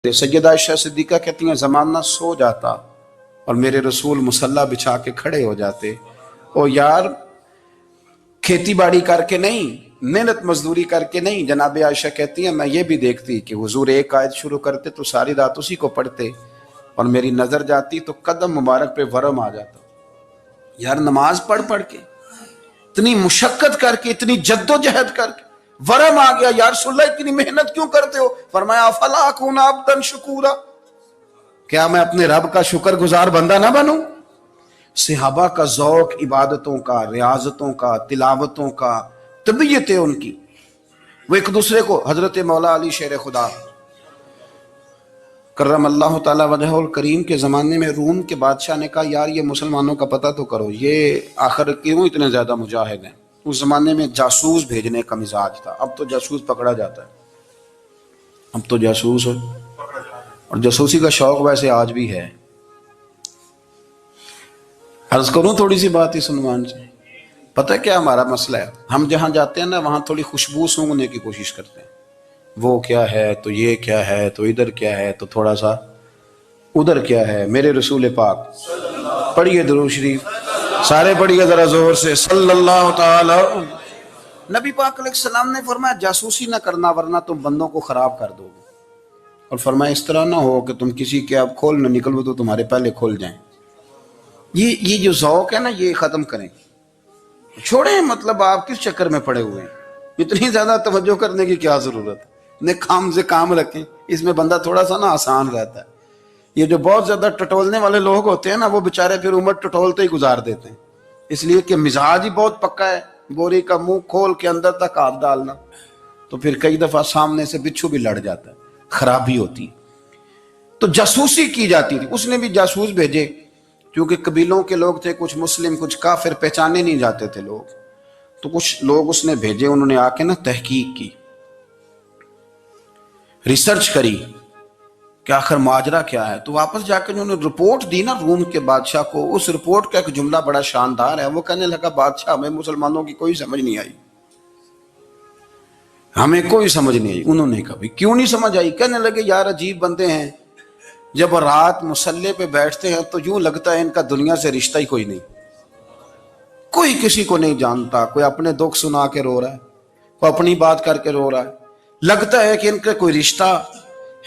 سیدہ عائشہ صدیقہ کہتی ہیں زمانہ سو جاتا اور میرے رسول مصلی بچھا کے کھڑے ہو جاتے، او یار کھیتی باڑی کر کے نہیں، محنت مزدوری کر کے نہیں۔ جناب عائشہ کہتی ہیں میں یہ بھی دیکھتی کہ حضور ایک آیت شروع کرتے تو ساری رات اسی کو پڑھتے، اور میری نظر جاتی تو قدم مبارک پہ ورم آ جاتا۔ یار نماز پڑھ پڑھ کے اتنی مشقت کر کے اتنی جد و جہد کر کے ورم آ گیا، یا رسول اللہ اتنی محنت کیوں کرتے ہو؟ فرمایا افلا اکون عبدا شکورا، کیا میں اپنے رب کا شکر گزار بندہ نہ بنوں؟ صحابہ کا ذوق عبادتوں کا، ریاضتوں کا، تلاوتوں کا، طبیعت ہے ان کی، وہ ایک دوسرے کو۔ حضرت مولا علی شیر خدا کرم اللہ تعالی وجہہ الکریم کے زمانے میں روم کے بادشاہ نے کہا یار یہ مسلمانوں کا پتہ تو کرو، یہ آخر کیوں اتنے زیادہ مجاہد ہیں؟ اس زمانے میں جاسوس بھیجنے کا مزاج تھا، اب تو جاسوس پکڑا جاتا ہے، اب تو جاسوس ہے، اور جاسوسی کا شوق ویسے آج بھی ہے۔ عرض کروں تھوڑی سی بات اس عنوان سے، پتہ ہے کیا ہمارا مسئلہ ہے؟ ہم جہاں جاتے ہیں نا وہاں تھوڑی خوشبو سونگھنے کی کوشش کرتے ہیں، وہ کیا ہے تو یہ کیا ہے تو ادھر کیا ہے تو تھوڑا سا ادھر کیا ہے۔ میرے رسول پاک پڑھیے درود شریف، سارے پڑھیے ذرا زور سے، صلی اللہ تعالی۔ نبی پاک علیہ السلام نے فرمایا جاسوسی نہ کرنا ورنہ تم بندوں کو خراب کر دو گے، اور فرمایا اس طرح نہ ہو کہ تم کسی کے اب کھول نہ نکلو تو تمہارے پہلے کھول جائیں۔ یہ جو ذوق ہے نا یہ ختم کریں، چھوڑیں، مطلب آپ کس چکر میں پڑے ہوئے ہیں؟ اتنی زیادہ توجہ کرنے کی کیا ضرورت ہے؟ نے کام سے کام رکھیں، اس میں بندہ تھوڑا سا نا آسان رہتا ہے۔ یہ جو بہت زیادہ ٹٹولنے والے لوگ ہوتے ہیں نا وہ بےچارے پھر عمر ٹٹولتے ہی گزار دیتے ہیں، اس لیے کہ مزاج ہی بہت پکا ہے، بوری کا منہ کھول کے اندر تک ہاتھ ڈالنا، تو پھر کئی دفعہ سامنے سے بچھو بھی لڑ جاتا ہے، خرابی ہوتی۔ تو جاسوسی کی جاتی تھی، اس نے بھی جاسوس بھیجے، کیونکہ قبیلوں کے لوگ تھے، کچھ مسلم کچھ کافر، پہچانے نہیں جاتے تھے لوگ، تو کچھ لوگ اس نے بھیجے، انہوں نے آ کے نا تحقیق کی، ریسرچ کری کہ آخر ماجرا کیا ہے۔ تو واپس جا کے انہوں نے رپورٹ دی نا روم کے بادشاہ کو، اس رپورٹ کا ایک جملہ بڑا شاندار ہے، وہ کہنے لگا بادشاہ ہمیں مسلمانوں کی کوئی سمجھ نہیں آئی، ہمیں کوئی سمجھ نہیں آئی۔ انہوں نے کہا کیوں نہیں سمجھ آئی؟ کہنے لگے یار عجیب بندے ہیں، جب رات مصلی پہ بیٹھتے ہیں تو یوں لگتا ہے ان کا دنیا سے رشتہ ہی کوئی نہیں، کوئی کسی کو نہیں جانتا، کوئی اپنے دکھ سنا کے رو رہا ہے، کوئی اپنی بات کر کے رو رہا ہے، لگتا ہے کہ ان کا کوئی رشتہ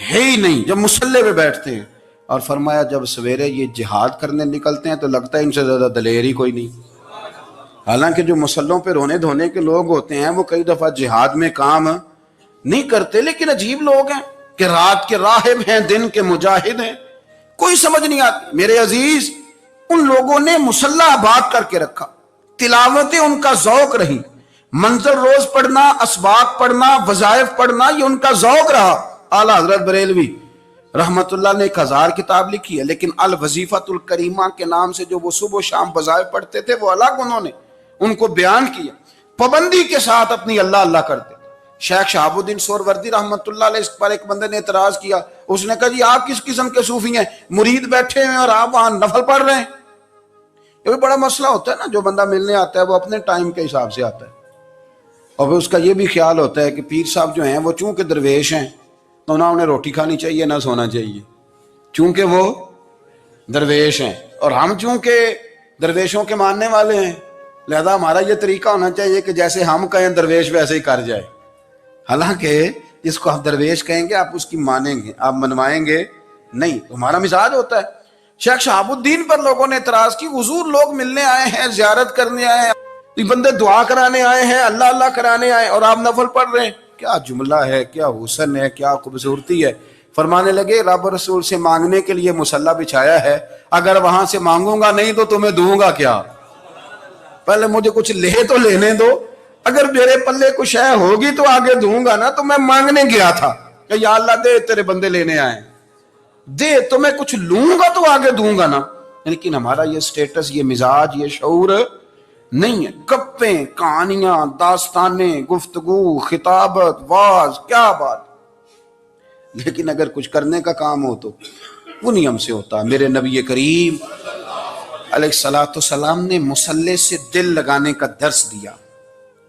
ہے ہی نہیں جب مصلی پہ بیٹھتے ہیں۔ اور فرمایا جب سویرے یہ جہاد کرنے نکلتے ہیں تو لگتا ہے ان سے زیادہ دلیر ہی کوئی نہیں، حالانکہ جو مصلوں پہ رونے دھونے کے لوگ ہوتے ہیں وہ کئی دفعہ جہاد میں کام نہیں کرتے، لیکن عجیب لوگ ہیں کہ رات کے راہب ہیں، دن کے مجاہد ہیں، کوئی سمجھ نہیں آتی۔ میرے عزیز ان لوگوں نے مصلی آباد کر کے رکھا، تلاوتیں ان کا ذوق رہی، منظر روز پڑھنا، اسباق پڑھنا، وظائف پڑھنا، یہ ان کا ذوق رہا۔ اعلیٰ حضرت بریلوی رحمت اللہ نے 1000 کتاب لکھی ہے، لیکن الوظیفۃ الکریمہ کے نام سے جو وہ صبح و شام وظائف پڑھتے تھے وہ الگ انہوں نے ان کو بیان کیا، پابندی کے ساتھ اپنی اللہ اللہ کرتے۔ شیخ شہاب الدین سہروردی رحمت اللہ علیہ اس پر ایک بندے نے اعتراض کیا، اس نے کہا جی آپ کس قسم کے صوفی ہیں، مرید بیٹھے ہیں اور آپ وہاں نفل پڑھ رہے ہیں؟ یہ بھی بڑا مسئلہ ہوتا ہے نا، جو بندہ ملنے آتا ہے وہ اپنے ٹائم کے حساب سے آتا ہے، اور پھر اس کا یہ بھی خیال ہوتا ہے کہ پیر صاحب جو ہیں وہ چونکہ درویش ہیں تو نہ انہیں روٹی کھانی چاہیے نہ سونا چاہیے، چونکہ وہ درویش ہیں، اور ہم چونکہ درویشوں کے ماننے والے ہیں لہذا ہمارا یہ طریقہ ہونا چاہیے کہ جیسے ہم کہیں درویش ویسے ہی کر جائے، حالانکہ جس کو آپ درویش کہیں گے آپ اس کی مانیں گے، آپ منوائیں گے نہیں، ہمارا مزاج ہوتا ہے۔ شیخ شہاب الدین پر لوگوں نے اعتراض کی، حضور لوگ ملنے آئے ہیں، زیارت کرنے آئے ہیں، یہ بندے دعا کرانے آئے ہیں، اللہ اللہ کرانے آئے اور آپ نفل پڑھ رہے ہیں، کیا جملہ ہے، کیا حسن ہے، کیا خوبصورتی ہے۔ فرمانے لگے رب رسول سے مانگنے کے لیے مصلی بچھایا ہے، اگر وہاں سے مانگوں گا نہیں تو تمہیں دوں گا کیا؟ پہلے مجھے کچھ لے تو لینے دو، اگر میرے پلے کچھ ہے ہوگی تو آگے دوں گا نا، تو میں مانگنے گیا تھا کہ یا اللہ دے تیرے بندے لینے آئے، دے تو میں کچھ لوں گا تو آگے دوں گا نا، لیکن ہمارا یہ سٹیٹس، یہ مزاج، یہ شعور نہیں ہے۔ گپیں، کہانیاں، داستانیں، گفتگو، خطابت، واز، کیا بات، لیکن اگر کچھ کرنے کا کام ہو تو وہ نہیں ہم سے ہوتا۔ میرے نبی کریم علیہ السلام نے مصلی سے دل لگانے کا درس دیا،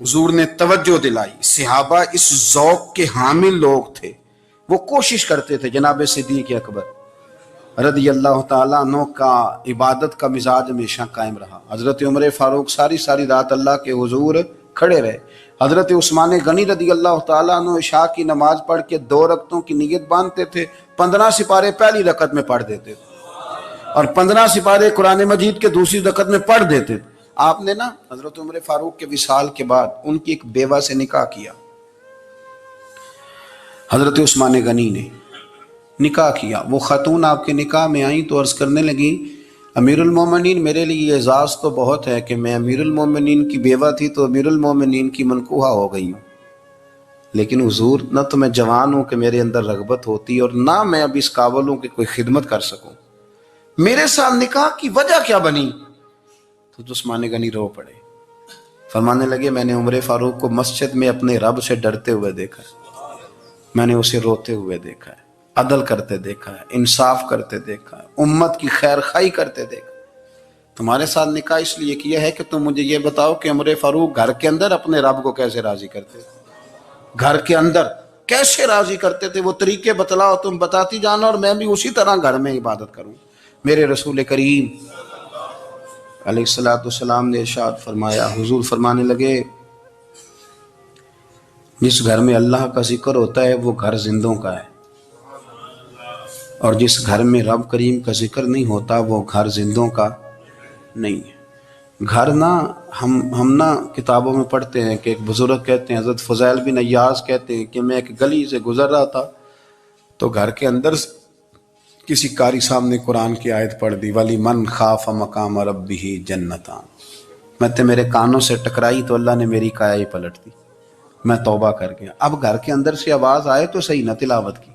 حضور نے توجہ دلائی، صحابہ اس ذوق کے حامل لوگ تھے وہ کوشش کرتے تھے جناب صدیق اکبر رضی اللہ تعالیٰ عنہ کا عبادت کا مزاج ہمیشہ قائم رہا. حضرت عمر فاروق ساری رات اللہ کے حضور کھڑے رہے. حضرت عثمان غنی رضی اللہ تعالیٰ عنہ عشاء کی نماز پڑھ کے 2 رکعتوں کی نیت باندھتے تھے, 15 سپارے پہلی رکعت میں پڑھ دیتے تھے اور 15 سپارے قرآن مجید کے دوسری رکعت میں پڑھ دیتے تھے. آپ نے نا حضرت عمر فاروق کے وصال کے بعد ان کی ایک بیوہ سے نکاح کیا. حضرت عثمان غنی نے نکاح کیا. وہ خاتون آپ کے نکاح میں آئیں تو عرض کرنے لگی امیر المومنین میرے لیے اعزاز تو بہت ہے کہ میں امیر المومنین کی بیوہ تھی تو امیر المومنین کی منکوحہ ہو گئی ہوں, لیکن حضور نہ تو میں جوان ہوں کہ میرے اندر رغبت ہوتی اور نہ میں اب اس قابل ہوں کہ کوئی خدمت کر سکوں, میرے ساتھ نکاح کی وجہ کیا بنی؟ تو عثمان غنی رو پڑے, فرمانے لگے میں نے عمر فاروق کو مسجد میں اپنے رب سے ڈرتے ہوئے دیکھا ہے, میں نے اسے روتے ہوئے دیکھا ہے, عدل کرتے دیکھا ہے, انصاف کرتے دیکھا ہے, امت کی خیر خواہی کرتے دیکھا. تمہارے ساتھ نکاح اس لیے کیا ہے کہ تم مجھے یہ بتاؤ کہ عمر فاروق گھر کے اندر اپنے رب کو کیسے راضی کرتے تھے, گھر کے اندر کیسے راضی کرتے تھے, وہ طریقے بتلاؤ, تم بتاتی جانا اور میں بھی اسی طرح گھر میں عبادت کروں. میرے رسول کریم علیہ الصلوۃ والسلام نے ارشاد فرمایا, حضور فرمانے لگے جس گھر میں اللہ کا ذکر ہوتا ہے وہ گھر زندوں کا ہے, اور جس گھر میں رب کریم کا ذکر نہیں ہوتا وہ گھر زندوں کا نہیں ہے. گھر نا ہم نا کتابوں میں پڑھتے ہیں کہ ایک بزرگ کہتے ہیں, حضرت فضیل بن عیاض کہتے ہیں کہ میں ایک گلی سے گزر رہا تھا تو گھر کے اندر کسی قاری صاحب نے قرآن کی آیت پڑھ دی, ولی من خاف مقام ربہ جنتان. میں تے میرے کانوں سے ٹکرائی تو اللہ نے میری کایا ہی پلٹ دی, میں توبہ کر گیا. اب گھر کے اندر سے آواز آئے تو صحیح نہ تلاوت کی,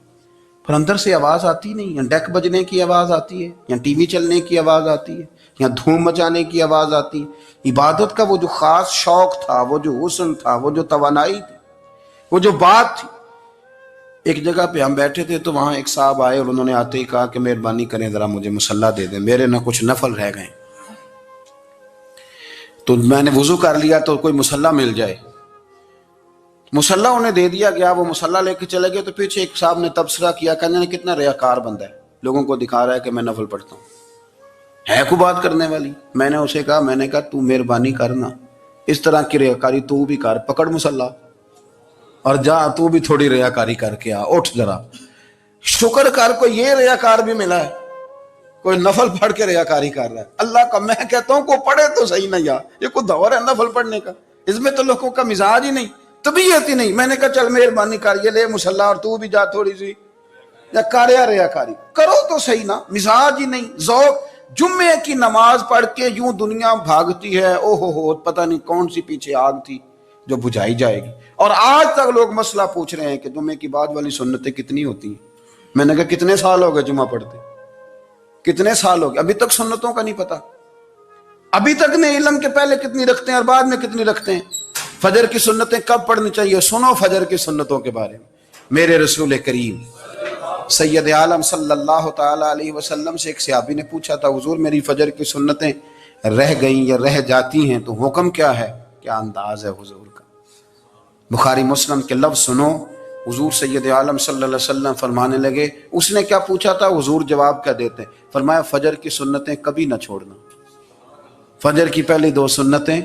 پر اندر سے آواز آتی نہیں, یا ڈیک بجنے کی آواز آتی ہے, یا ٹی وی چلنے کی آواز آتی ہے, یا دھوم مچانے کی آواز آتی ہے. عبادت کا وہ جو خاص شوق تھا, وہ جو حسن تھا, وہ جو توانائی تھی, وہ جو بات تھی. ایک جگہ پہ ہم بیٹھے تھے تو وہاں ایک صاحب آئے اور انہوں نے آتے ہی کہا کہ مہربانی کریں ذرا مجھے مصلی دے دیں, میرے نہ کچھ نفل رہ گئے. تو میں نے وضو کر لیا تو کوئی مصلی مل جائے. مصلی انہیں دے دیا گیا, وہ مصلی لے کے چلے گئے. تو پیچھے ایک صاحب نے تبصرہ کیا, کہنے نے کتنا ریاکار بندہ ہے, لوگوں کو دکھا رہا ہے کہ میں نفل پڑھتا ہوں, ہے کو بات کرنے والی. میں نے اسے کہا, میں نے کہا تو مہربانی کرنا اس طرح کی ریاکاری تو بھی کر, پکڑ مصلی اور جا تو بھی تھوڑی ریاکاری کر کے آ, اٹھ ذرا شکر کر, کوئی یہ ریاکار بھی ملا ہے, کوئی نفل پڑھ کے ریاکاری کر رہا ہے. اللہ کا میں کہتا ہوں کو پڑھے تو صحیح نہیں, یار یہ کوئی دور ہے نفل پڑھنے کا, اس میں تو لوگوں کا مزاج ہی نہیں, طبیعت ہی نہیں. میں نے کہا چل مہربانی کر, یہ لے مصلی اور تو بھی جا تھوڑی سی یا کاریا ریاکاری کرو تو صحیح نا, مزاج ہی نہیں, ذوق. جمعے کی نماز پڑھ کے یوں دنیا بھاگتی ہے, او ہو پتہ نہیں کون سی پیچھے آگ تھی جو بجھائی جائے گی. اور آج تک لوگ مسئلہ پوچھ رہے ہیں کہ جمعے کی بعد والی سنتیں کتنی ہوتی ہیں. میں نے کہا کتنے سال ہو گئے جمعہ پڑھتے, کتنے سال ہو گئے, ابھی تک سنتوں کا نہیں پتا, ابھی تک نہیں علم کے پہلے کتنی رکھتے ہیں اور بعد میں کتنی رکھتے ہیں. فجر کی سنتیں کب پڑھنی چاہیے, سنو فجر کی سنتوں کے بارے میں. میرے رسول کریم سید عالم صلی اللہ تعالی علیہ وسلم سے ایک صحابی نے پوچھا تھا, حضور میری فجر کی سنتیں رہ گئیں یا رہ جاتی ہیں تو حکم کیا ہے, کیا انداز ہے حضور کا. بخاری مسلم کے لفظ سنو, حضور سید عالم صلی اللہ علیہ وسلم فرمانے لگے, اس نے کیا پوچھا تھا, حضور جواب کیا دیتے, فرمایا فجر کی سنتیں کبھی نہ چھوڑنا, فجر کی پہلی 2 سنتیں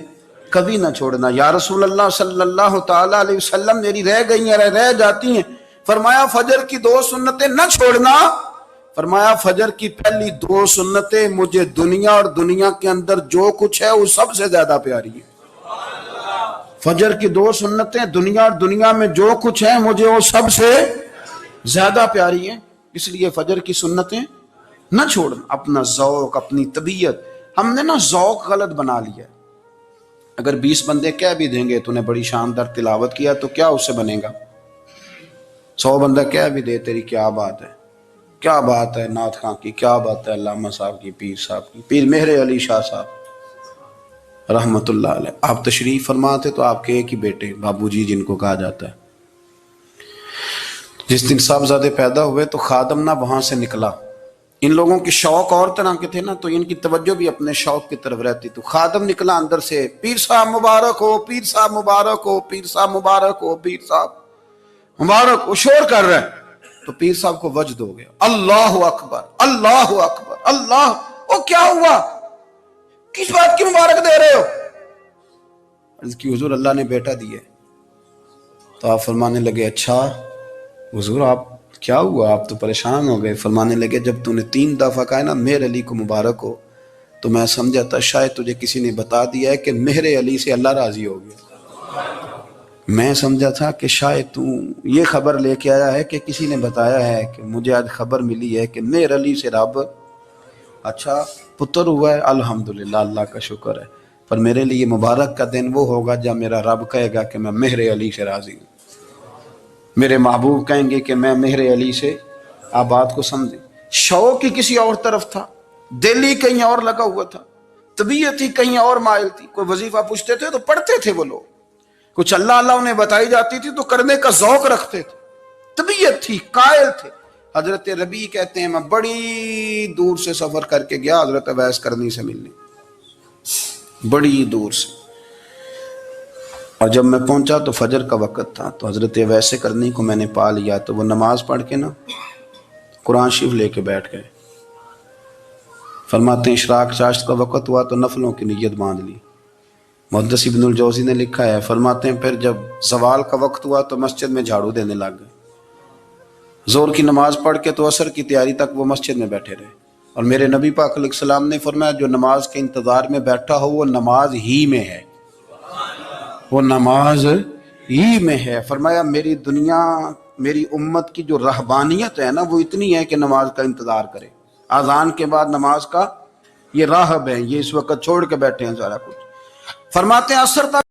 کبھی نہ چھوڑنا. یا رسول اللہ صلی اللہ تعالی علیہ وسلم میری رہ گئی ہیں, رہ جاتی ہیں. فرمایا فجر کی 2 سنتیں نہ چھوڑنا, فرمایا فجر کی پہلی 2 سنتیں مجھے دنیا اور دنیا کے اندر جو کچھ ہے وہ سب سے زیادہ پیاری ہے. فجر کی 2 سنتیں دنیا اور دنیا میں جو کچھ ہے مجھے وہ سب سے زیادہ پیاری ہیں, اس لیے فجر کی سنتیں نہ چھوڑنا. اپنا ذوق, اپنی طبیعت, ہم نے نا ذوق غلط بنا لیا. اگر 20 بندے کہہ بھی دیں گے تو نے بڑی شاندار تلاوت کیا تو کیا اس سے بنے گا, 100 بندہ کہہ بھی دے تیری کیا بات ہے, کیا بات ہے نعت خاں کی, کیا بات ہے علامہ صاحب کی, پیر صاحب کی, پیر مہر علی شاہ صاحب رحمت اللہ علیہ. آپ تشریف فرما تھے تو آپ کے ایک ہی بیٹے بابو جی جن کو کہا جاتا ہے, جس دن صاحبزادے پیدا ہوئے تو خادم نہ وہاں سے نکلا. ان لوگوں کے شوق اور طرح کے تھے نا, تو ان کی توجہ بھی اپنے شوق کی طرف رہتی. تو خادم نکلا اندر سے, پیر صاحب مبارک ہو, پیر صاحب مبارک ہو, پیر صاحب مبارک ہو, پیر صاحب مبارک ہو, شور کر رہا ہے. تو پیر صاحب کو وجد ہو گیا، اللہ اکبر اللہ اکبر اللہ، او کیا ہوا، کس بات کی مبارک دے رہے ہو؟ عرض کی حضور اللہ نے بیٹا دیا۔ تو آپ فرمانے لگے اچھا حضور آپ کیا ہوا، آپ تو پریشان ہو گئے۔ فرمانے لگے جب تو نے 3 دفعہ کہا نا مہر علی کو مبارک ہو، تو میں سمجھا تھا شاید تجھے کسی نے بتا دیا ہے کہ مہر علی سے اللہ راضی ہو گیا۔ میں سمجھا تھا کہ شاید تو یہ خبر لے کے آیا ہے کہ کسی نے بتایا ہے کہ مجھے آج خبر ملی ہے کہ مہر علی سے رب اچھا پتر ہوا ہے، الحمدللہ اللہ کا شکر ہے، پر میرے لیے مبارک کا دن وہ ہوگا جب میرا رب کہے گا کہ میں مہر علی سے راضی ہوں، میرے محبوب کہیں گے کہ میں مہر علی سے۔ آپ بات کو سمجھیں، شوق ہی کسی اور طرف تھا، دل ہی کہیں اور لگا ہوا تھا، طبیعت ہی کہیں اور مائل تھی۔ کوئی وظیفہ پوچھتے تھے تو پڑھتے تھے وہ لوگ، کچھ اللہ اللہ انہیں بتائی جاتی تھی تو کرنے کا ذوق رکھتے تھے، طبیعت تھی، قائل تھے۔ حضرت ربیع کہتے ہیں میں بڑی دور سے سفر کر کے گیا حضرت اویس کرنی سے ملنے، بڑی دور سے، اور جب میں پہنچا تو فجر کا وقت تھا، تو حضرت اویس کرنی کو میں نے پا لیا، تو وہ نماز پڑھ کے نا قرآن شریف لے کے بیٹھ گئے۔ فرماتے ہیں اشراق چاشت کا وقت ہوا تو نفلوں کی نیت باندھ لی۔ محدث ابن الجوزی نے لکھا ہے، فرماتے ہیں پھر جب زوال کا وقت ہوا تو مسجد میں جھاڑو دینے لگ گئے، زور کی نماز پڑھ کے تو عصر کی تیاری تک وہ مسجد میں بیٹھے رہے، اور میرے نبی پاک علیہ السلام نے فرمایا جو نماز کے انتظار میں بیٹھا ہو وہ نماز ہی میں ہے، وہ نماز ہی میں ہے۔ فرمایا میری دنیا میری امت کی جو رہبانیت ہے نا وہ اتنی ہے کہ نماز کا انتظار کرے، اذان کے بعد نماز کا یہ راہب ہے، یہ اس وقت چھوڑ کے بیٹھے ہیں سارا کچھ۔ فرماتے ہیں عصر تک